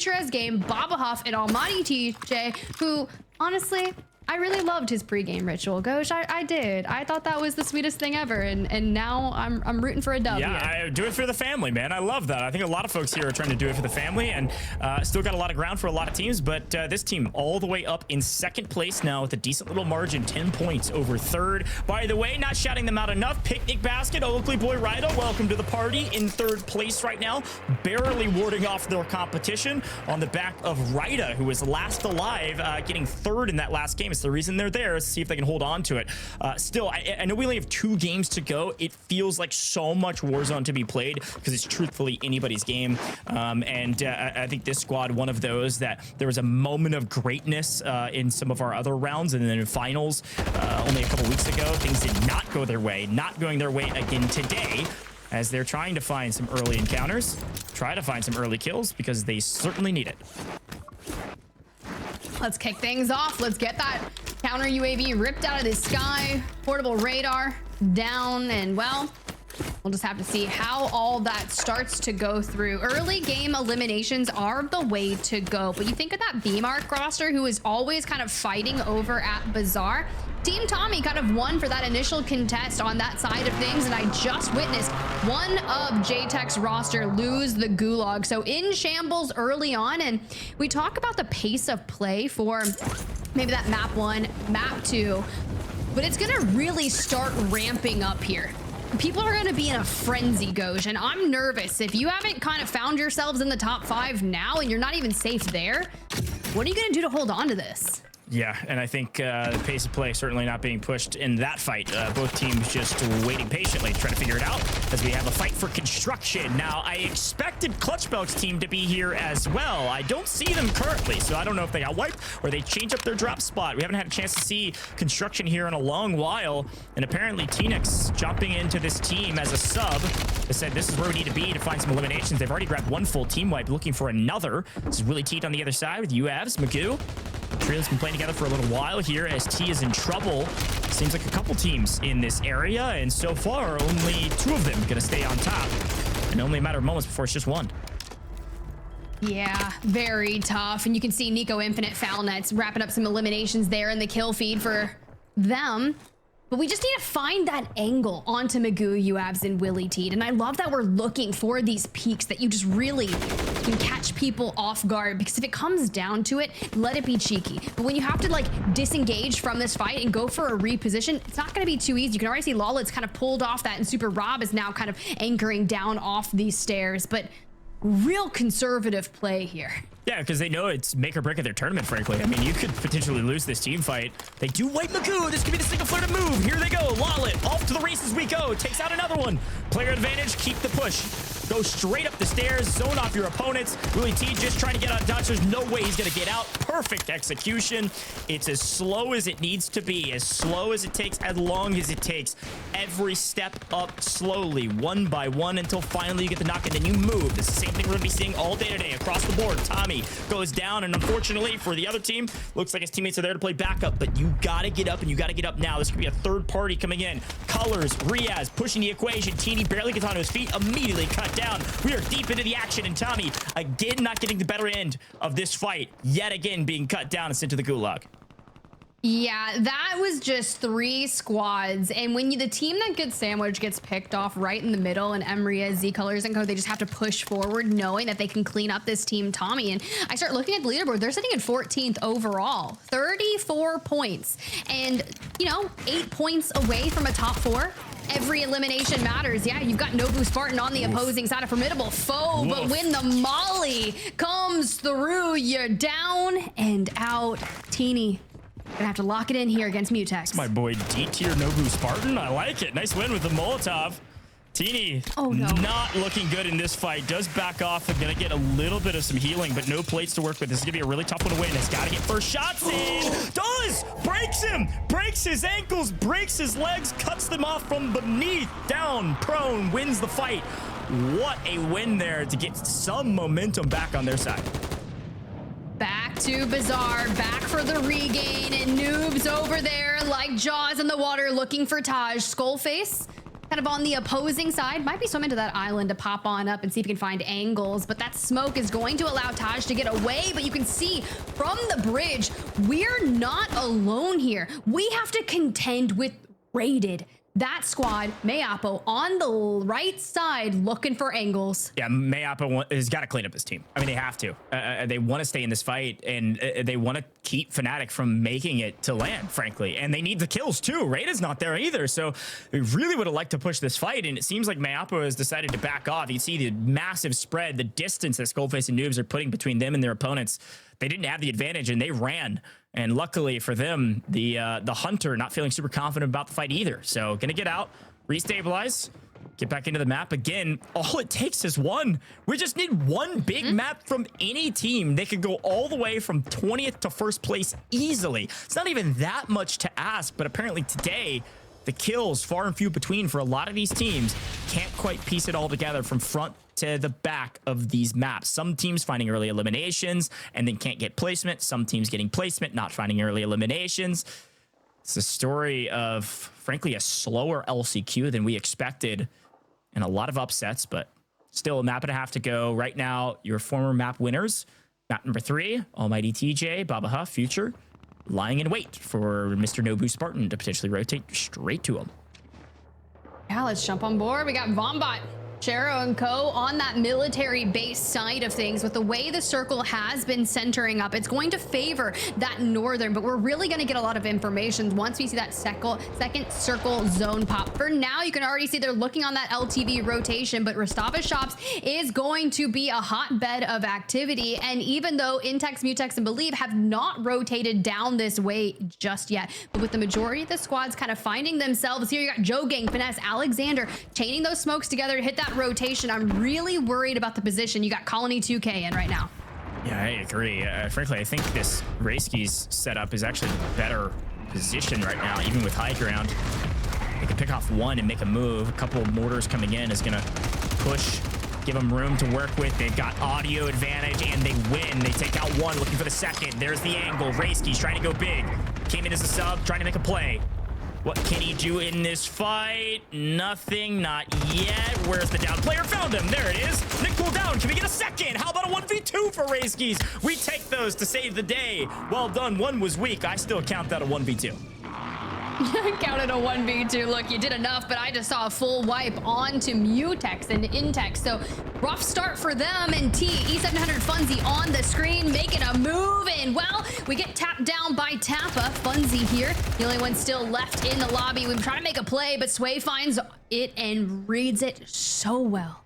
Shrez game, Baba Huff, and Almighty TJ, who honestly, I really loved his pregame ritual. Gosh, I did. I thought that was the sweetest thing ever, and now I'm rooting for a dub. Yeah, here. I do it for the family, man. I love that. I think a lot of folks here are trying to do it for the family, and still got a lot of ground for a lot of teams, but this team all the way up in second place now with a decent little margin, 10 points over third. By the way, not shouting them out enough, Picnic Basket, Oakley Boy Rida, welcome to the party, in third place right now, barely warding off their competition on the back of Rida, who was last alive, getting third in that last game. It's the reason they're there, is to see if they can hold on to it. Still, I know we only have 2 games to go. It feels like so much Warzone to be played because it's truthfully anybody's game. I think this squad, one of those that there was a moment of greatness in some of our other rounds, and then in finals only a couple weeks ago, things did not go their way. Not going their way again today, as they're trying to find some early encounters, try to find some early kills, because they certainly need it. Let's kick things off. Let's get that counter UAV ripped out of the sky. Portable radar down, and well, we'll just have to see how all that starts to go through. Early game eliminations are the way to go, but you think of that B-Mark roster who is always kind of fighting over at Bazaar. Team Tommy kind of won for that initial contest on that side of things, and I just witnessed one of JTech's roster lose the gulag. So in shambles early on, and we talk about the pace of play for maybe that map 1, map 2, but it's gonna really start ramping up here. People are gonna be in a frenzy, Goj, and I'm nervous. If you haven't kind of found yourselves in the top 5 now and you're not even safe there, what are you gonna do to hold on to this? Yeah, and I think the pace of play certainly not being pushed in that fight. Both teams just waiting patiently, trying to figure it out as we have a fight for construction. Now, I expected Clutchbelk's team to be here as well. I don't see them currently, so I don't know if they got wiped or they changed up their drop spot. We haven't had a chance to see construction here in a long while, and apparently Tnix jumping into this team as a sub. They said this is where we need to be to find some eliminations. They've already grabbed 1 full team wipe, looking for another. This is really Teed on the other side with UAVs, Magoo. Trio's been playing together for a little while here as T is in trouble. Seems like a couple teams in this area, and so far only 2 of them gonna stay on top, and only a matter of moments before it's just 1. Yeah, very tough. And you can see Nico Infinite Foul Nets wrapping up some eliminations there in the kill feed for them. But we just need to find that angle onto Magoo, UAVs, and Willie Teed. And I love that we're looking for these peaks that you just really can catch people off guard, because if it comes down to it, let it be cheeky. But when you have to like disengage from this fight and go for a reposition, it's not going to be too easy. You can already see Lawlet's kind of pulled off that, and Super Rob is now kind of anchoring down off these stairs. But real conservative play here. Yeah, because they know it's make or break of their tournament, frankly. I mean, you could potentially lose this team fight. They do wipe Magoo. This could be the single flirted move. Here they go. Lawlet, off to the races we go. Takes out another one. Player advantage, keep the push. Go straight up the stairs, zone off your opponents. Willie T just trying to get on Dutch. There's no way he's going to get out. Perfect execution. It's as slow as it needs to be, as slow as it takes, as long as it takes. Every step up slowly, 1 by 1, until finally you get the knock, and then you move. It's the same thing we're going to be seeing all day today across the board. Tommy goes down, and unfortunately for the other team, looks like his teammates are there to play backup, but you got to get up, and you got to get up now. This could be a third party coming in. Colors, Riaz pushing the equation. Teeny barely gets onto his feet, immediately cut down. We are deep into the action, and Tommy again not getting the better end of this fight, yet again being cut down and sent to the gulag. Yeah, that was just 3 squads, and when the team that gets sandwiched gets picked off right in the middle, and Emria, Z Colors, and Co, they just have to push forward knowing that they can clean up this team Tommy. And I start looking at the leaderboard, they're sitting at 14th overall, 34 points, and 8 points away from a top 4. Every elimination matters. Yeah, you've got Nobu Spartan on the opposing side, a formidable foe, but when the molly comes through, you're down and out. Teeny gonna have to lock it in here against Mutex. My boy D-tier Nobu Spartan. I like it. Nice win with the Molotov. Teeny, oh, no. Not looking good in this fight. Does back off and gonna get a little bit of some healing, but no plates to work with. This is gonna be a really tough one to win. It's gotta get first shots in. Does! Breaks him! Breaks his ankles, breaks his legs, cuts them off from beneath. Down, prone, wins the fight. What a win there to get some momentum back on their side. Back to Bazaar, back for the regain, and Noob's over there like Jaws in the water looking for Taj. Skullface kind of on the opposing side. Might be swimming to that island to pop on up and see if he can find angles, but that smoke is going to allow Taj to get away. But you can see from the bridge, we're not alone here. We have to contend with Rated. That squad, Mayapo on the right side looking for angles. Yeah, Mayapo has got to clean up his team. I mean, they have to. They want to stay in this fight, and they want to keep Fnatic from making it to land, frankly. And they need the kills, too. Raid's not there either, so they really would have liked to push this fight, and it seems like Mayapo has decided to back off. You see the massive spread, the distance that Skullface and Noobs are putting between them and their opponents. They didn't have the advantage, and they ran. And luckily for them, the Hunter not feeling super confident about the fight either. So gonna get out, restabilize, get back into the map again. All it takes is one. We just need one big map from any team. They could go all the way from 20th to first place easily. It's not even that much to ask, but apparently today, the kills far and few between for a lot of these teams. Can't quite piece it all together from front to the back of these maps. Some teams finding early eliminations and then can't get placement. Some teams getting placement, not finding early eliminations. It's a story of, frankly, a slower LCQ than we expected and a lot of upsets, but still a map and a half to go. Right now, your former map winners. Map number 3, Almighty TJ, Baba Huff, Future, lying in wait for Mr. Nobu Spartan to potentially rotate straight to him. Yeah, let's jump on board. We got Vombot, Chero and Co. on that military base side of things. With the way the circle has been centering up, it's going to favor that northern, but we're really going to get a lot of information once we see that second circle zone pop. For now, you can already see they're looking on that LTV rotation, but Rastava Shops is going to be a hotbed of activity. And even though Intex, Mutex, and Believe have not rotated down this way just yet, but with the majority of the squads kind of finding themselves here, you got Joe Gang, Finesse, Alexander chaining those smokes together to hit that rotation. I'm really worried about the position. You got Colony 2K in right now. Yeah, I agree. Frankly, I think this Rayski's setup is actually better position right now, even with high ground. They can pick off one and make a move. A couple of mortars coming in is going to push, give them room to work with. They've got audio advantage, and they win. They take out one, looking for the second. There's the angle. Rayski's trying to go big. Came in as a sub, trying to make a play. What can he do in this fight? Nothing, not yet. Where's the down player? Found him. There it is. Nick pulled down. Can we get a second? How about a 1v2 for Rayskis? We take those to save the day. Well done. One was weak. I still count that a 1v2. Counted a 1v2. Look, you did enough, but I just saw a full wipe onto Mutex and Intex. So rough start for them. And E700 Funzy on the screen, making a move. And well, we get tapped down by Tappa. Funzy here, the only one still left in the lobby. We've tried to make a play, but Sway finds it and reads it so well.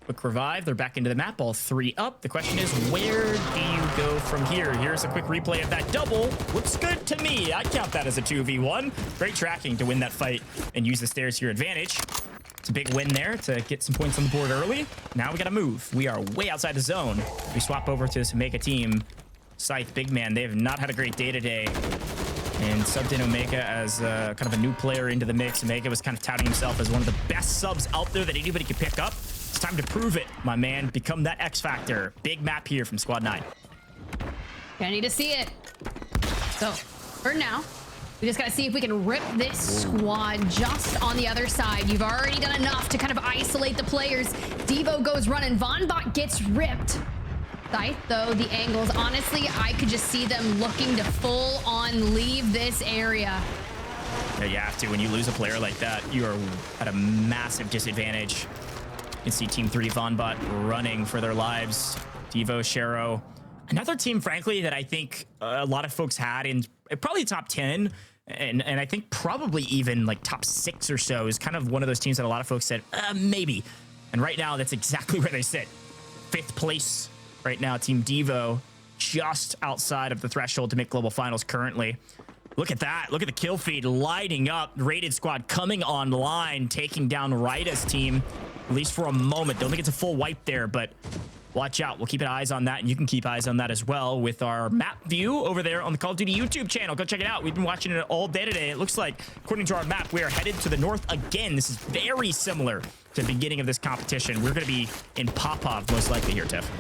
Quick revive, they're back into the map, all 3 up. The question is, where do you go from here? Here's a quick replay of that double. Looks good to me. I'd count that as a 2v1. Great tracking to win that fight and use the stairs to your advantage. It's a big win there to get some points on the board early. Now we gotta move. We are way outside the zone. We swap over to this Omega team. Scythe, big man, they have not had a great day today. And subbed in Omega as kind of a new player into the mix. Omega was kind of touting himself as one of the best subs out there that anybody could pick up. It's time to prove it, my man. Become that X Factor. Big map here from Squad 9. Gonna need to see it. So, for now, we just gotta see if we can rip this squad just on the other side. You've already done enough to kind of isolate the players. Devo goes running. Vonbot gets ripped. Scythe, though, the angles, honestly, I could just see them looking to full on leave this area. Yeah, you have to. When you lose a player like that, you are at a massive disadvantage. You can see Team 3 Vonbot running for their lives. Devo, Shero. Another team, frankly, that I think a lot of folks had in probably top 10, and I think probably even like top 6 or so, is kind of one of those teams that a lot of folks said, maybe. And right now, that's exactly where they sit. 5th place right now, Team Devo, just outside of the threshold to make global finals currently. Look at that. Look at the kill feed lighting up. Rated squad coming online, taking down Ryda's team, at least for a moment. Don't think it's a full wipe there, but watch out. We'll keep eyes on that, and you can keep eyes on that as well with our map view over there on the Call of Duty YouTube channel. Go check it out. We've been watching it all day today. It looks like, according to our map, we are headed to the north again. This is very similar to the beginning of this competition. We're going to be in Popov most likely here, Tiff.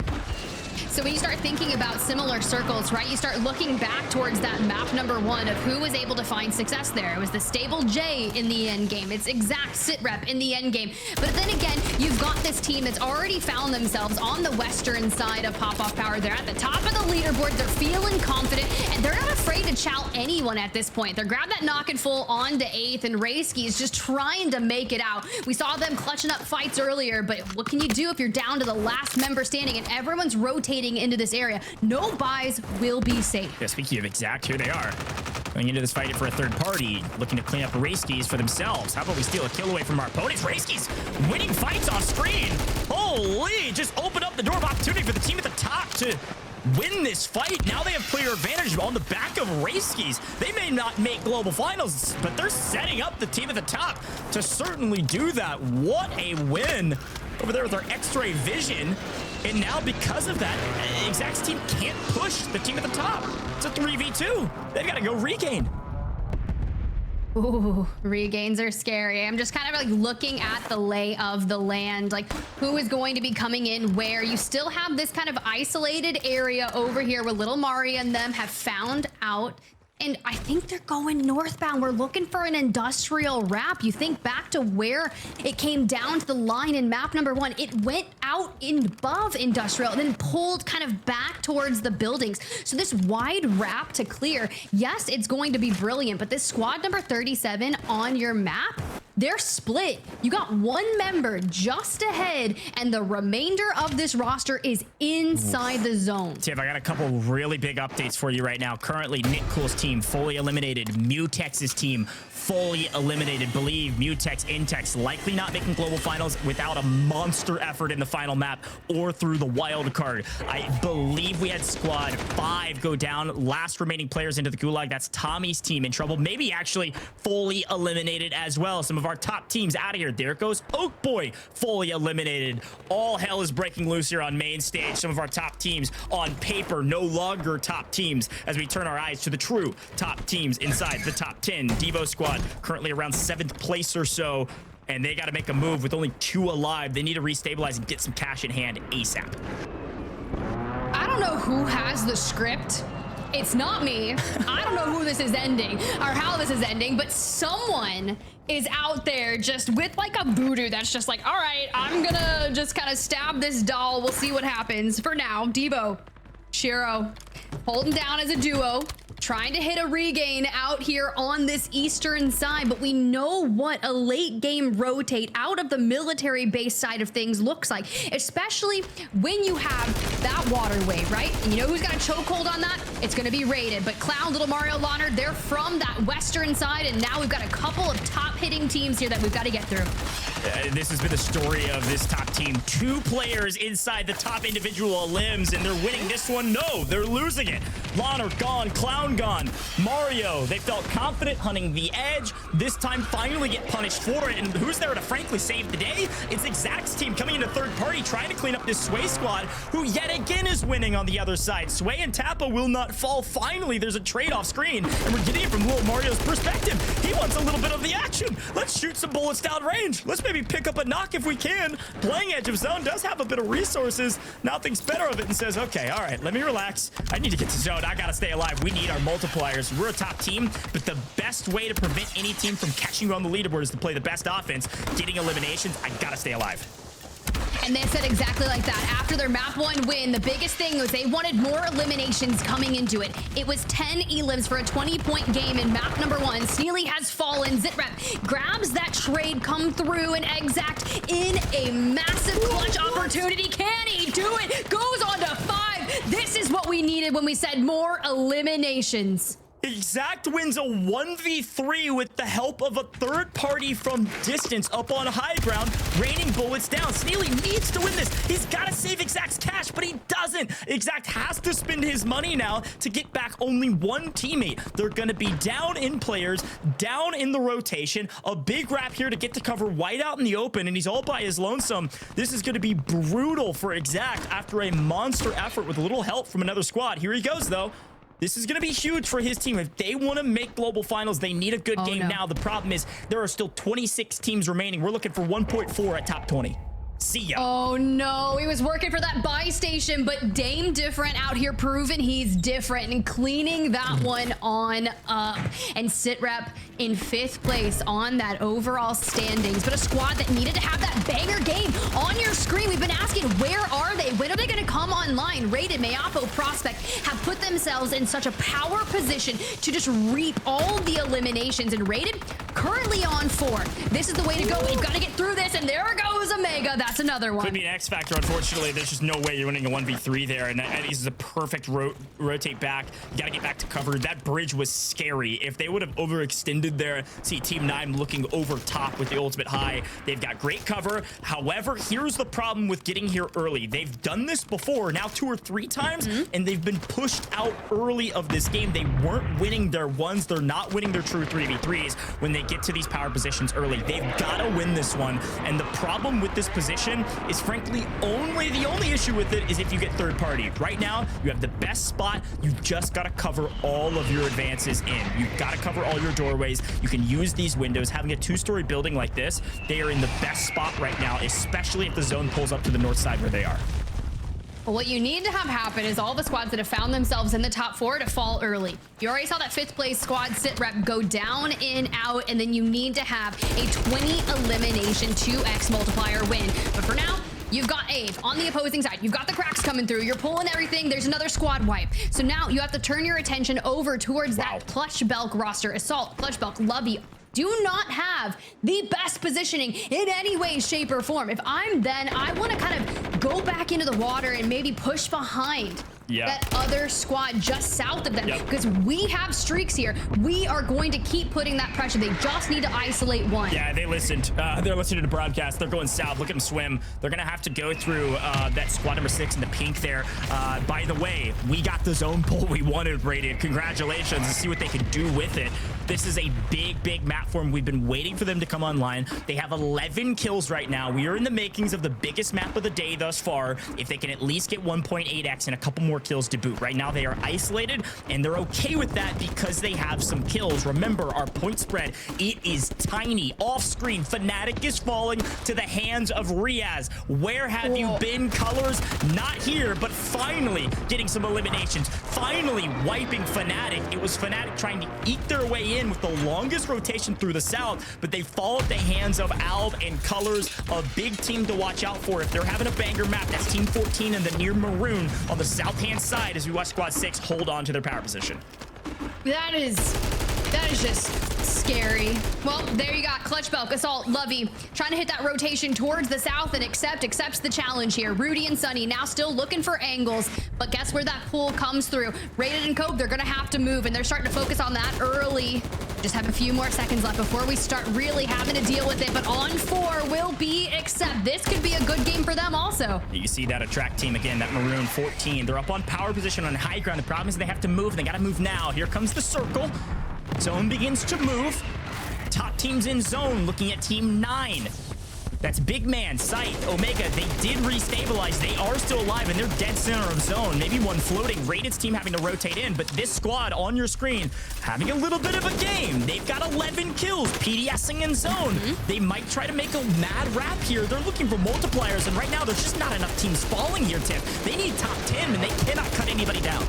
So when you start thinking about similar circles, right, you start looking back towards that map number 1 of who was able to find success there. It was the stable J in the end game. It's exact sit rep in the end game. But then again, you've got this team that's already found themselves on the western side of Pop-Off Power. They're at the top of the leaderboard. They're feeling confident, and they're not afraid to chow anyone at this point. They're grabbing that knock and full on to 8th, and Rayski is just trying to make it out. We saw them clutching up fights earlier, but what can you do if you're down to the last member standing and everyone's rotating into this area? No buys will be safe. Yeah, speaking of exact, here they are. Going into this fight for a third party, looking to clean up Rayskis for themselves. How about we steal a kill away from our opponents? Rayskis winning fights on screen. Holy, just open up the door of opportunity for the team at the top to win this fight. Now they have player advantage on the back of Rayskis. They may not make global finals, but they're setting up the team at the top to certainly do that. What a win over there with our X-ray vision. And now because of that, Exact's team can't push the team at the top. It's a 3v2. They've got to go regain. Ooh, regains are scary. I'm just kind of like looking at the lay of the land, like who is going to be coming in where. You still have this kind of isolated area over here where little Mari and them have found out. And I think they're going northbound. We're looking for an industrial wrap. You think back to where it came down to the line in map number 1. It went out above industrial and then pulled kind of back towards the buildings. So this wide wrap to clear, yes, it's going to be brilliant, but this squad number 37 on your map, they're split. You got one member just ahead, and the remainder of this roster is inside the zone. Tiff, I got a couple really big updates for you right now. Currently, Nick Cool's team fully eliminated. Mutex's team fully eliminated. Believe Mutex, Intex likely not making global finals without a monster effort in the final map or through the wild card. I believe we had squad 5 go down. Last remaining players into the gulag. That's Tommy's team in trouble. Maybe actually fully eliminated as well. Some of our top teams out of here. There goes Oak Boy, fully eliminated. All hell is breaking loose here on main stage. Some of our top teams on paper no longer top teams as we turn our eyes to the true top teams inside the top 10. Devo squad currently around 7th place or so, and they got to make a move with only 2 alive. They need to restabilize and get some cash in hand ASAP. I don't know who has the script. It's not me. I don't know who this is ending or how this is ending, but someone is out there just with like a voodoo that's just like, all right, I'm gonna just kind of stab this doll. We'll see what happens. For now, Devo, Shiro, holding down as a duo, trying to hit a regain out here on this eastern side, but we know what a late game rotate out of the military base side of things looks like, especially when you have that waterway, right? And you know who's got a chokehold on that? It's going to be raided. But Clown, Little Mario, Launer, they're from that western side, and now we've got a couple of top hitting teams here that we've got to get through. This has been the story of this top team. 2 players inside the top individual limbs, and they're winning this one. No, they're losing it. Launer gone, Clown gone. Mario, they felt confident hunting the edge. This time finally get punished for it. And who's there to frankly save the day? It's Exact's team coming into third party, trying to clean up this Sway squad, who yet again is winning on the other side. Sway and Tappa will not fall. Finally, there's a trade off screen, and we're getting it from Little Mario's perspective. He wants a little bit of the action. Let's shoot some bullets down range. Let's maybe pick up a knock if we can. Playing edge of zone does have a bit of resources. Now thinks better of it and says, okay, all right, let me relax. I need to get to zone. I gotta stay alive. We need our multipliers. We're a top team, but the best way to prevent any team from catching you on the leaderboard is to play the best offense, getting eliminations. I gotta stay alive. And they said exactly like that. After their map 1 win, the biggest thing was they wanted more eliminations coming into it. It was 10 elims for a 20-point game in map number 1. Sneely has fallen. Zitrep grabs that trade, come through, and Exact in a massive clutch opportunity. Can he do it? Goes on to 5. This is what we needed when we said more eliminations. Exact wins a 1v3 with the help of a third party from distance up on high ground, raining bullets down. Sneely needs to win this. He's got to save Exact's cash, but he doesn't. Exact has to spend his money now to get back only 1 teammate. They're going to be down in players, down in the rotation. A big wrap here to get to cover White out in the open, and he's all by his lonesome. This is going to be brutal for Exact after a monster effort with a little help from another squad. Here he goes, though. This is going to be huge for his team. If they want to make global finals, they need a good game now. The problem is there are still 26 teams remaining. We're looking for 1.4 at top 20. See ya. Oh no, he was working for that buy station, but Dame Different out here proving he's different and cleaning that one on up. And Sitrep in 5th place on that overall standings, but a squad that needed to have that banger game on your screen. We've been asking, where are they? When are they gonna come online? Rated, Mayapo, Prospect have put themselves in such a power position to just reap all the eliminations, and Rated currently on 4. This is the way to go. You've got to get through this, and there goes Omega. That's another one. Could be an X factor. Unfortunately, there's just no way you're winning a 1v3 there, and that is a perfect rotate back. You got to get back to cover. That bridge was scary. If they would have overextended there, see Team 9 looking over top with the ultimate high. They've got great cover. However, here's the problem with getting here early. They've done this before, now 2 or 3 times, and they've been pushed out early of this game. They weren't winning their ones. They're not winning their true 3v3s when they get to these power positions early. They've got to win this one, and the problem with this position is frankly the only issue with it is if you get third party. Right now, you have the best spot. You just got to cover all of your advances in. You've got to cover all your doorways. You can use these windows. Having a 2-story building like this, they are in the best spot right now, especially if the zone pulls up to the north side where they are. Well, what you need to have happen is all the squads that have found themselves in the top 4 to fall early. You already saw that 5th place squad Sitrep go down and out, and then you need to have a 20 elimination 2x multiplier win. But for now, you've got Ave on the opposing side. You've got the cracks coming through. You're pulling everything. There's another squad wipe. So now you have to turn your attention over towards that Clutch Belk roster. Assault, Clutch Belk, Lovey do not have the best positioning in any way, shape, or form. If I'm then, I want to kind of go back into the water and maybe push behind that other squad just south of them, because we have streaks here. We are going to keep putting that pressure. They just need to isolate one. Yeah, they listened. They're listening to the broadcast. They're going south. Look at them swim. They're going to have to go through that squad number 6 in the pink there. By the way, we got the zone pull we wanted, Rated. Congratulations. Let's see what they can do with it. This is a big map for them. We've been waiting for them to come online. They have 11 kills right now. We are in the makings of the biggest map of the day thus far. If they can at least get 1.8x and a couple more kills to boot. Right now they are isolated, and they're okay with that because they have some kills. Remember, our point spread, it is tiny. Off screen, Fnatic is falling to the hands of Riaz. Where have you been, Colors? Not here, but finally getting some eliminations. Finally wiping Fnatic. It was Fnatic trying to eke their way in with the longest rotation through the south, but they fall at the hands of Alv and Colors. A big team to watch out for if they're having a banger map. That's Team 14 and the near maroon on the south-hand side as we watch Squad 6 hold on to their power position. That is just scary. Well, there you got Clutch Belk, Assault, Lovey trying to hit that rotation towards the south and accepts the challenge here. Rudy and Sunny now still looking for angles, but guess where that pull comes through? Rated and Cope, they're gonna have to move, and they're starting to focus on that early. Just have a few more seconds left before we start really having to deal with it, but on 4 will be accept. This could be a good game for them also. You see that attract team again, that maroon 14. They're up on power position on high ground. The problem is they have to move. They got to move now. Here comes the circle. Zone begins to move. Top team's in zone, looking at Team 9. That's Big Man, Scythe, Omega. They did restabilize. They are still alive, and they're dead center of zone. Maybe one floating. Rated's team having to rotate in, but this squad on your screen having a little bit of a game. They've got 11 kills, PDSing in zone. They might try to make a mad rap here. They're looking for multipliers, and right now there's just not enough teams falling here, Tiff. They need top 10, and they cannot cut anybody down.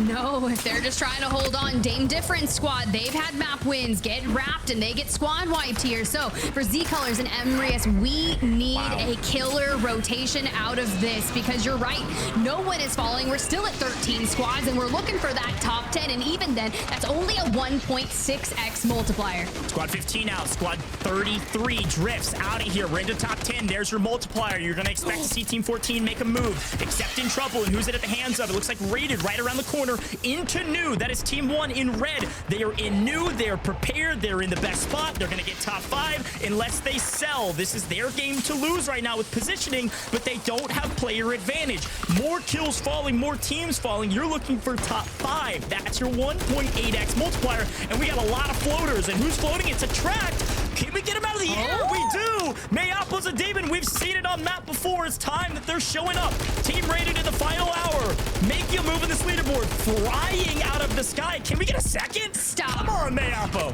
No, if they're just trying to hold on, Dame Different squad, they've had map wins, get wrapped, and they get squad wiped here. So for Z Colors and Emrius, we need a killer rotation out of this, because you're right, no one is falling. We're still at 13 squads, and we're looking for that top 10, and even then, that's only a 1.6x multiplier. Squad 15 out, squad 33 drifts out of here. We're into top 10. There's your multiplier. You're going to expect to see Team 14 make a move, except in trouble, and who's it at the hands of? It looks like Rated right around the corner into new. That is Team 1 in red. They are in new. They are prepared. They're in the best spot. They're going to get top 5 unless they sell. This is their game to lose right now with positioning, but they don't have player advantage. More kills falling, more teams falling. You're looking for top 5. That's your 1.8x multiplier, and we got a lot of floaters. And who's floating? It's Attract. Can we get him out of the air? We do. Mayapo's a demon. We've seen it on map before. It's time that they're showing up. Team Rated in the final hour. Making a move in this leaderboard. Flying out of the sky. Can we get a second? Stop. Come on, Mayapo.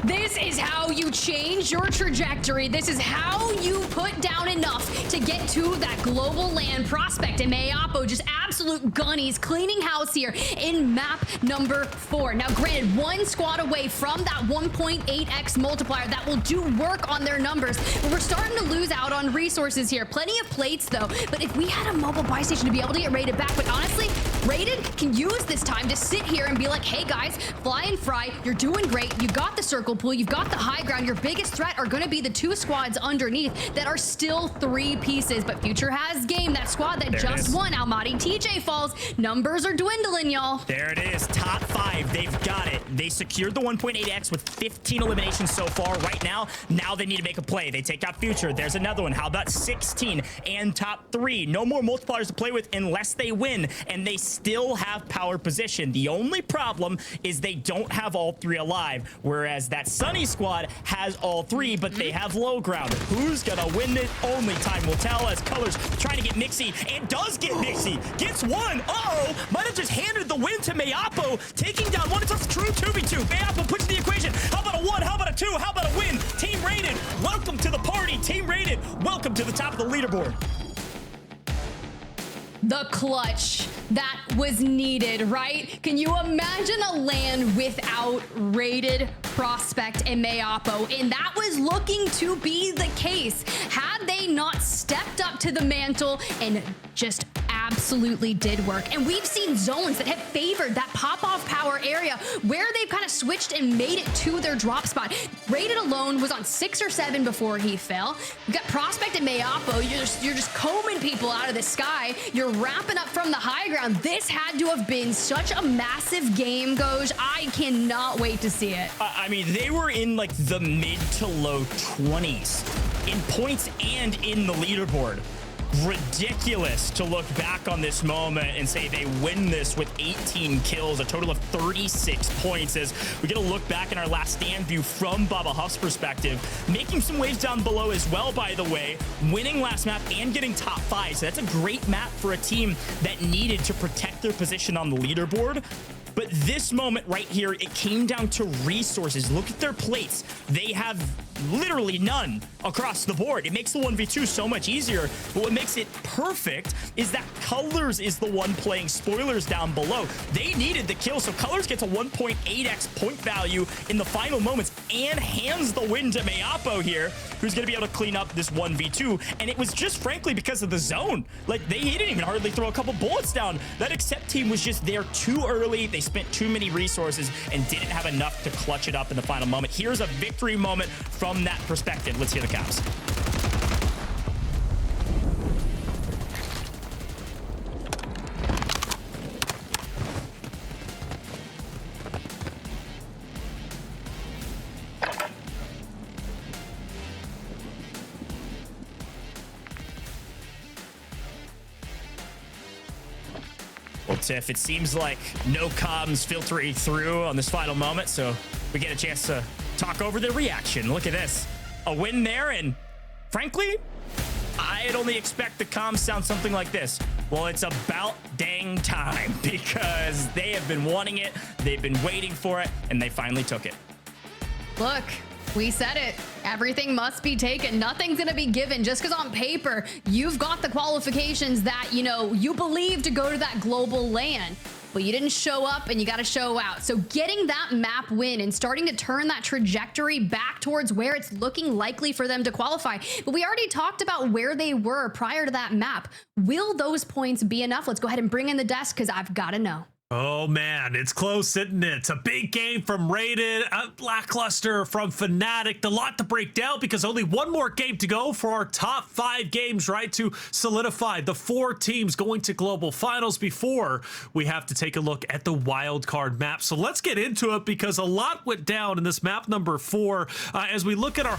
This is how you change your trajectory. This is how you put down enough to get to that global land prospect. And Mayapo just absolute gunnies, cleaning house here in map number 4. Now, granted, one squad away from that 1.8x multiplier that will do work on their numbers, but we're starting to lose out on resources here. Plenty of plates, though. But if we had a mobile buy station to be able to get Rated back, but honestly, Rated can use this time to sit here and be like, hey, guys, fly and fry. You're doing great. You got the circle pool. You've got the high ground. Your biggest threat are going to be the 2 squads underneath that are still 3 pieces. But Future has game. That squad that just won, Almaty TJ Falls. Numbers are dwindling, y'all. There it is. Top 5. They've got it. They secured the 1.8x with 15 eliminations so far. Right now they need to make a play. They take out Future. There's another one. How about 16 and top 3? No more multipliers to play with unless they win, and they still have power position. The only problem is they don't have all 3 alive, whereas that Sunny squad has all 3, but they have low ground. Who's gonna win it? Only time will tell, as Colors trying to get Mixie, and does get Mixie. Gets one. Uh-oh. Might have just handed the win to Mayapo, taking down one. It's a true 2v2. Mayapo puts the equation. How about a 1? How about a 2? How about a win? Team Rated, welcome to the party. Team Rated, welcome to the top of the leaderboard. The clutch that was needed, right? Can you imagine a land without Rated, Prospect, and Mayapo? And that was looking to be the case had they not stepped up to the mantle and just absolutely did work. And we've seen zones that have favored that pop-off power area where they've kind of switched and made it to their drop spot. Rated alone was on 6 or 7 before he fell. You got Prospect and Mayapo. You're just combing people out of the sky. You're wrapping up from the high ground. This had to have been such a massive game, Goj. I cannot wait to see it. I mean, they were in like the mid to low 20s in points and in the leaderboard. Ridiculous to look back on this moment and say they win this with 18 kills, a total of 36 points, as we get a look back in our last stand view from Baba Huff's perspective, making some waves down below as well, by the way, winning last map and getting top 5. So that's a great map for a team that needed to protect their position on the leaderboard. But this moment right here, it came down to resources. Look at their plates. They have literally none across the board. It makes the 1v2 so much easier, but what makes it perfect is that Colors is the one playing spoilers down below. They needed the kill, so Colors gets a 1.8x point value in the final moments and hands the win to Mayapo here, who's going to be able to clean up this 1v2. And it was just frankly because of the zone. Like, he didn't even hardly throw a couple bullets down. That Accept team was just there too early. They spent too many resources and didn't have enough to clutch it up in the final moment. Here's a victory moment from that perspective. Let's hear the caps. Well, Tiff, it seems like no comms filtering through on this final moment, so we get a chance to talk over the reaction. Look at this. A win there, and frankly, I'd only expect the comms sound something like this. Well, it's about dang time, because they have been wanting it, they've been waiting for it, and they finally took it. Look, we said it. Everything must be taken. Nothing's going to be given just because on paper you've got the qualifications that, you know, you believe to go to that global LAN, but you didn't show up and you got to show out. So getting that map win and starting to turn that trajectory back towards where it's looking likely for them to qualify. But we already talked about where they were prior to that map. Will those points be enough? Let's go ahead and bring in the desk because I've got to know. Oh man, it's close, isn't it? It's a big game from Rated, a lackluster from Fnatic. A lot to break down because only one more game to go for our top 5 games, right? To solidify the 4 teams going to global finals before we have to take a look at the wild card map. So let's get into it because a lot went down in this map number 4 as we look at our